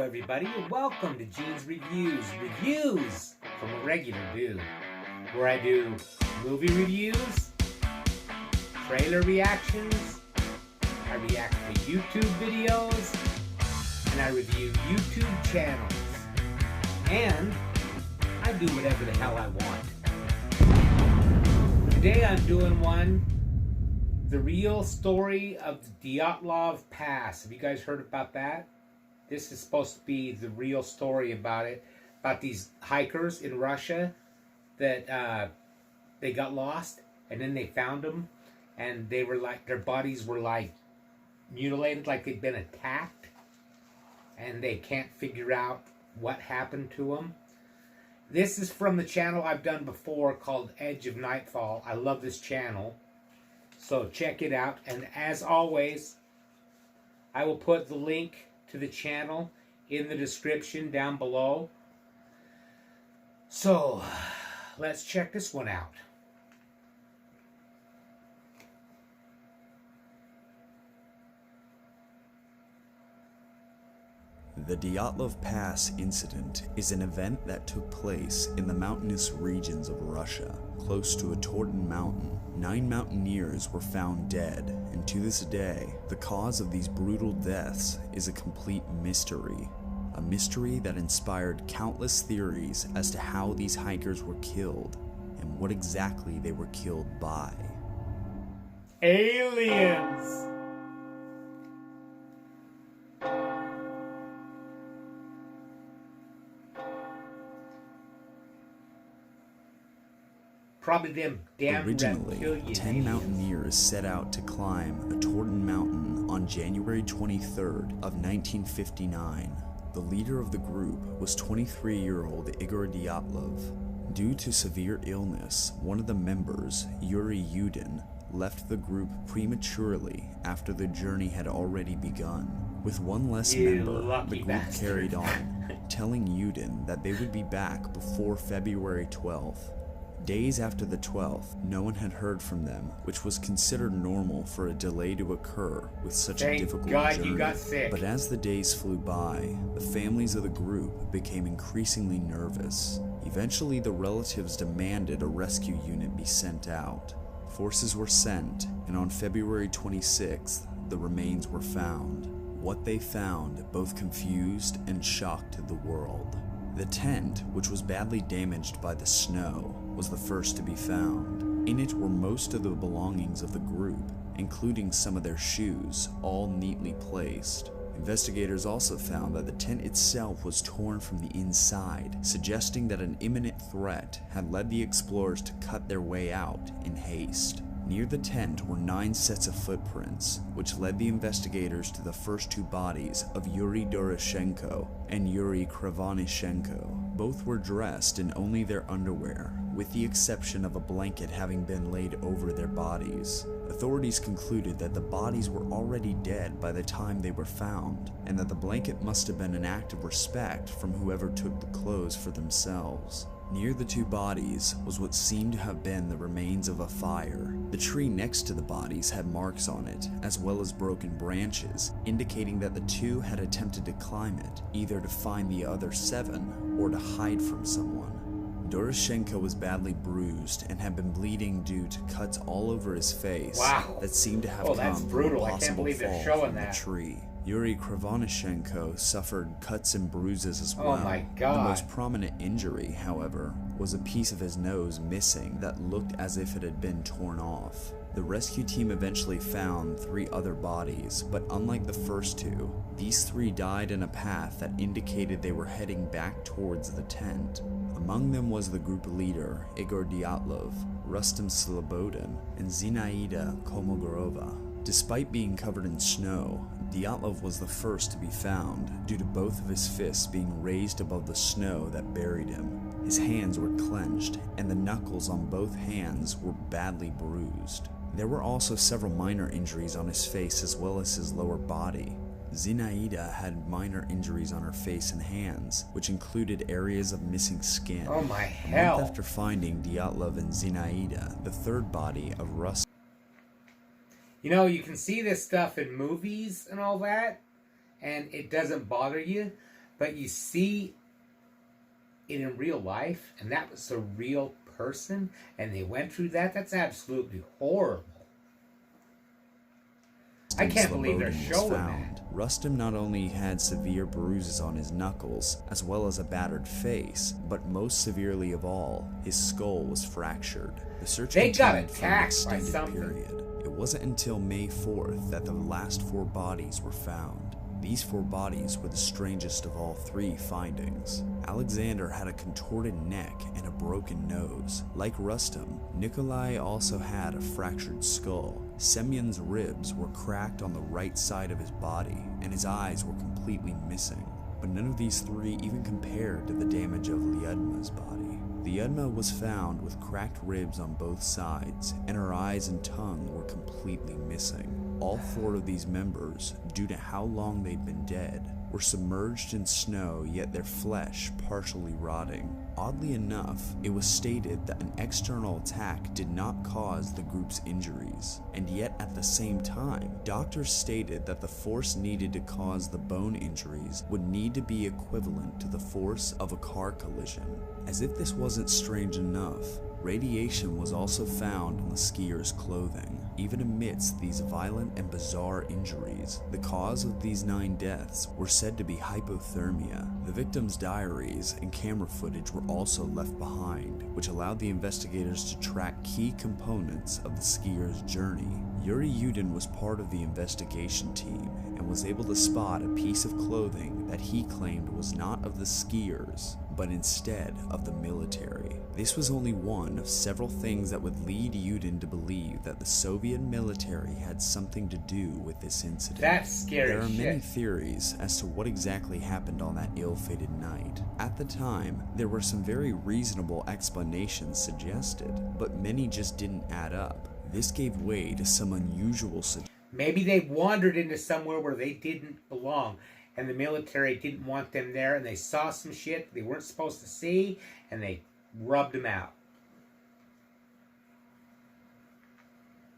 everybody, and welcome to Gene's Reviews from a regular dude, where I do movie reviews, trailer reactions, I react to YouTube videos, and I review YouTube channels, and I do whatever the hell I want. Today I'm doing the real story of the Dyatlov Pass. Have you guys heard about that? This is supposed to be the real story about it, about these hikers in Russia that they got lost, and then they found them, and they were like, their bodies were like mutilated, like they'd been attacked, and they can't figure out what happened to them. This is from the channel I've done before called Edge of Nightfall. I love this channel, so check it out. And as always, I will put the link to the channel in the description down below. So let's check this one out. The Dyatlov Pass incident is an event that took place in the mountainous regions of Russia, close to a Torten mountain. 9 mountaineers were found dead, and to this day, the cause of these brutal deaths is a complete mystery. A mystery that inspired countless theories as to how these hikers were killed, and what exactly they were killed by. Aliens! Probably them damn Originally, 10 mountaineers set out to climb a Torten mountain on January 23rd of 1959. The leader of the group was 23-year-old Igor Dyatlov. Due to severe illness, one of the members, Yuri Yudin, left the group prematurely after the journey had already begun. With one less member, the group carried on, telling Yudin that they would be back before February 12th. Days after the 12th, no one had heard from them, which was considered normal for a delay to occur with such a difficult journey. But as the days flew by, the families of the group became increasingly nervous. Eventually, the relatives demanded a rescue unit be sent out. Forces were sent, and on February 26th, the remains were found. What they found both confused and shocked the world. The tent, which was badly damaged by the snow, was the first to be found. In it were most of the belongings of the group, including some of their shoes, all neatly placed. Investigators also found that the tent itself was torn from the inside, suggesting that an imminent threat had led the explorers to cut their way out in haste. Near the tent were 9 sets of footprints, which led the investigators to the first 2 bodies of Yuri Doroshenko and Yuri Kravanishenko. Both were dressed in only their underwear, with the exception of a blanket having been laid over their bodies. Authorities concluded that the bodies were already dead by the time they were found, and that the blanket must have been an act of respect from whoever took the clothes for themselves. Near the 2 bodies was what seemed to have been the remains of a fire. The tree next to the bodies had marks on it, as well as broken branches, indicating that the 2 had attempted to climb it, either to find the other 7 or to hide from someone. Doroshenko was badly bruised and had been bleeding due to cuts all over his face that seemed to have come from a possible fall from the tree. Yuri Kravanishenko suffered cuts and bruises as well. Oh my God. The most prominent injury, however, was a piece of his nose missing that looked as if it had been torn off. The rescue team eventually found 3 other bodies, but unlike the first 2, these 3 died in a path that indicated they were heading back towards the tent. Among them was the group leader, Igor Dyatlov, Rustem Slobodin, and Zinaida Kolmogorova. Despite being covered in snow, Dyatlov was the first to be found, due to both of his fists being raised above the snow that buried him. His hands were clenched, and the knuckles on both hands were badly bruised. There were also several minor injuries on his face as well as his lower body. Zinaida had minor injuries on her face and hands, which included areas of missing skin. Oh my hell. A month after finding Dyatlov and Zinaida, the 3rd body of Rustem. You know, you can see this stuff in movies and all that, and it doesn't bother you. but you see it in real life, and that was a real person, and they went through that. That's absolutely horrible. I can't believe they're showing that. Rustam not only had severe bruises on his knuckles, as well as a battered face, but most severely of all, his skull was fractured. The search continued for an extended period. It wasn't until May 4th that the last 4 bodies were found. These 4 bodies were the strangest of all 3 findings. Alexander had a contorted neck and a broken nose. Like Rustam, Nikolai also had a fractured skull. Semyon's ribs were cracked on the right side of his body, and his eyes were completely missing. But none of these 3 even compared to the damage of Lyudma's body. Lyudma was found with cracked ribs on both sides, and her eyes and tongue were completely missing. All 4 of these members, due to how long they'd been dead, were submerged in snow, yet their flesh partially rotting. Oddly enough, it was stated that an external attack did not cause the group's injuries, and yet at the same time, doctors stated that the force needed to cause the bone injuries would need to be equivalent to the force of a car collision. As if this wasn't strange enough, radiation was also found on the skiers' clothing. Even amidst these violent and bizarre injuries, the cause of these 9 deaths were said to be hypothermia. The victims' diaries and camera footage were also left behind, which allowed the investigators to track key components of the skiers' journey. Yuri Yudin was part of the investigation team and was able to spot a piece of clothing that he claimed was not of the skiers, but instead of the military. This was only one of several things that would lead Yudin to believe that the Soviet military had something to do with this incident. That's scary. There are many theories as to what exactly happened on that ill-fated night. At the time, there were some very reasonable explanations suggested, but many just didn't add up. This gave way to some unusual suggestions. Maybe they wandered into somewhere where they didn't belong, and the military didn't want them there, and they saw some shit they weren't supposed to see, and they rubbed them out.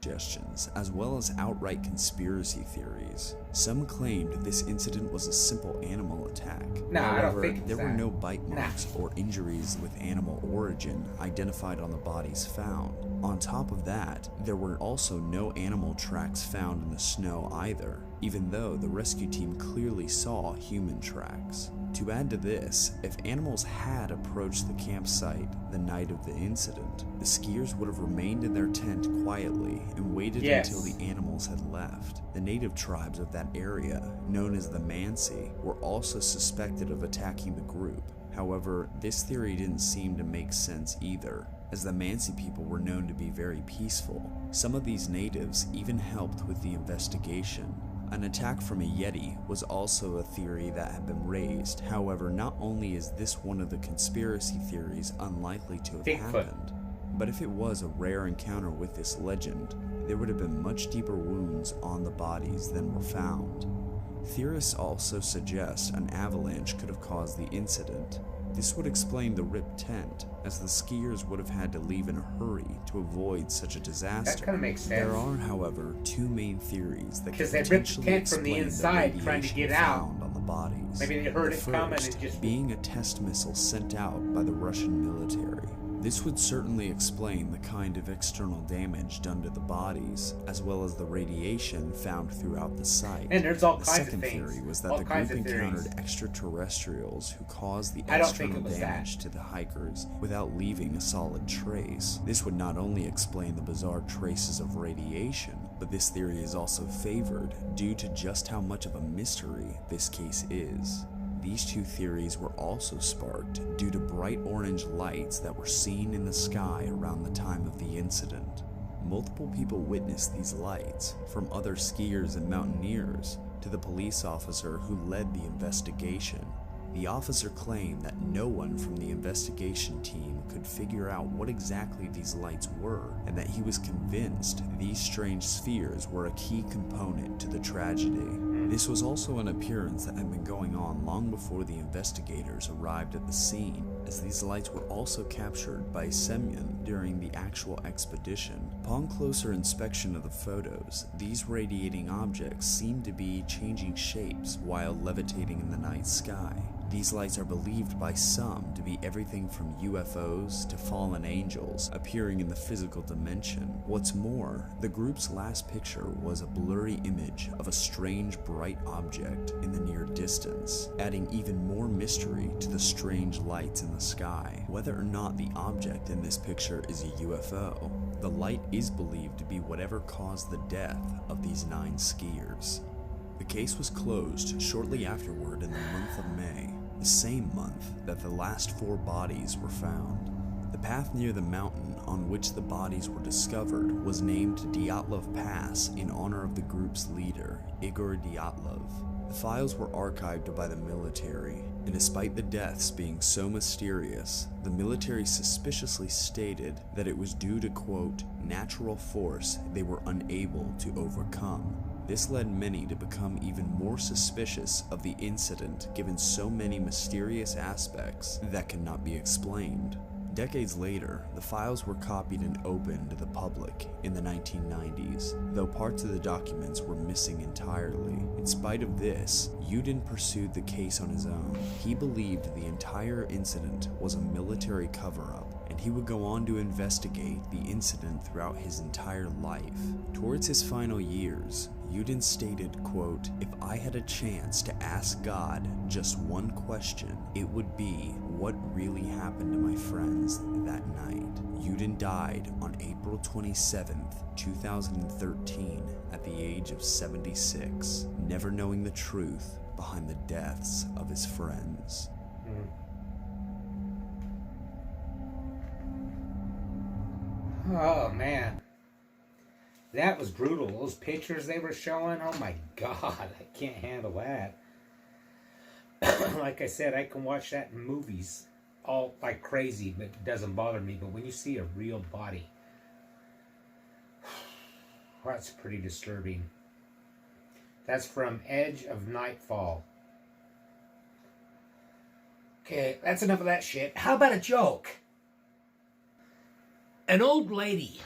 Suggestions, as well as outright conspiracy theories. Some claimed this incident was a simple animal attack. No, However, I don't think there that. were no bite marks or injuries with animal origin identified on the bodies found. On top of that, there were also no animal tracks found in the snow either, even though the rescue team clearly saw human tracks. To add to this, if animals had approached the campsite the night of the incident, the skiers would have remained in their tent quietly and waited until the animals had left. The native tribes of that area, known as the Mansi, were also suspected of attacking the group. However, this theory didn't seem to make sense either, as the Mansi people were known to be very peaceful. Some of these natives even helped with the investigation. An attack from a Yeti was also a theory that had been raised. However, not only is this one of the conspiracy theories unlikely to have happened, but if it was a rare encounter with this legend, there would have been much deeper wounds on the bodies than were found. Theorists also suggest an avalanche could have caused the incident. This would explain the ripped tent, as the skiers would have had to leave in a hurry to avoid such a disaster. That kind of makes sense. There are, however, 2 main theories that could they ripped the tent from the inside trying to get out on the bodies. Maybe they heard The it coming first and just being a test missile sent out by the Russian military. This would certainly explain the kind of external damage done to the bodies, as well as the radiation found throughout the site. And there's all kinds of The second things. theory was that All the kinds group of theories. encountered extraterrestrials who caused the I don't think external it was damage that. to the hikers without leaving a solid trace. This would not only explain the bizarre traces of radiation, but this theory is also favored due to just how much of a mystery this case is. These 2 theories were also sparked due to bright orange lights that were seen in the sky around the time of the incident. Multiple people witnessed these lights, from other skiers and mountaineers to the police officer who led the investigation. The officer claimed that no one from the investigation team could figure out what exactly these lights were, and that he was convinced these strange spheres were a key component to the tragedy. This was also an appearance that had been going on long before the investigators arrived at the scene, as these lights were also captured by Semyon during the actual expedition. Upon closer inspection of the photos, these radiating objects seemed to be changing shapes while levitating in the night sky. These lights are believed by some to be everything from UFOs to fallen angels appearing in the physical dimension. What's more, the group's last picture was a blurry image of a strange bright object in the near distance, adding even more mystery to the strange lights in the sky. Whether or not the object in this picture is a UFO, the light is believed to be whatever caused the death of these 9 skiers. The case was closed shortly afterward in the month of May, the same month that the last 4 bodies were found. The path near the mountain on which the bodies were discovered was named Dyatlov Pass in honor of the group's leader, Igor Dyatlov. The files were archived by the military, and despite the deaths being so mysterious, the military suspiciously stated that it was due to, quote, natural force they were unable to overcome. This led many to become even more suspicious of the incident given so many mysterious aspects that cannot be explained. Decades later, the files were copied and opened to the public in the 1990s, though parts of the documents were missing entirely. In spite of this, Yudin pursued the case on his own. He believed the entire incident was a military cover-up, and he would go on to investigate the incident throughout his entire life. Towards his final years, Yudin stated, quote, "If I had a chance to ask God just one question, it would be, what really happened to my friends that night?" Yudin died on April 27th, 2013, at the age of 76, never knowing the truth behind the deaths of his friends. Oh, man. That was brutal. Those pictures they were showing, oh my God, I can't handle that. Like I said, I can watch that in movies all like crazy, but it doesn't bother me. But when you see a real body, that's pretty disturbing. That's from Edge of Nightfall. Okay, that's enough of that shit. How about a joke? An old lady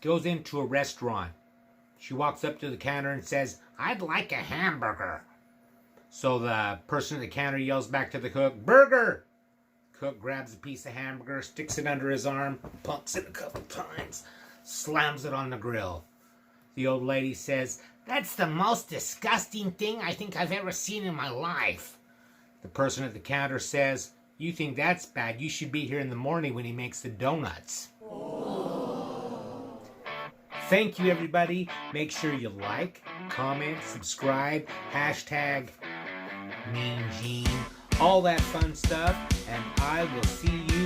goes into a restaurant. She walks up to the counter and says, "I'd like a hamburger." So the person at the counter yells back to the cook, "Burger!" Cook grabs a piece of hamburger, sticks it under his arm, pumps it a couple times, slams it on the grill. The old lady says, "That's the most disgusting thing I think I've ever seen in my life." The person at the counter says, "You think that's bad? You should be here in the morning when he makes the donuts." Thank you, everybody. Make sure you like, comment, subscribe, hashtag Mean Gene, all that fun stuff, and I will see you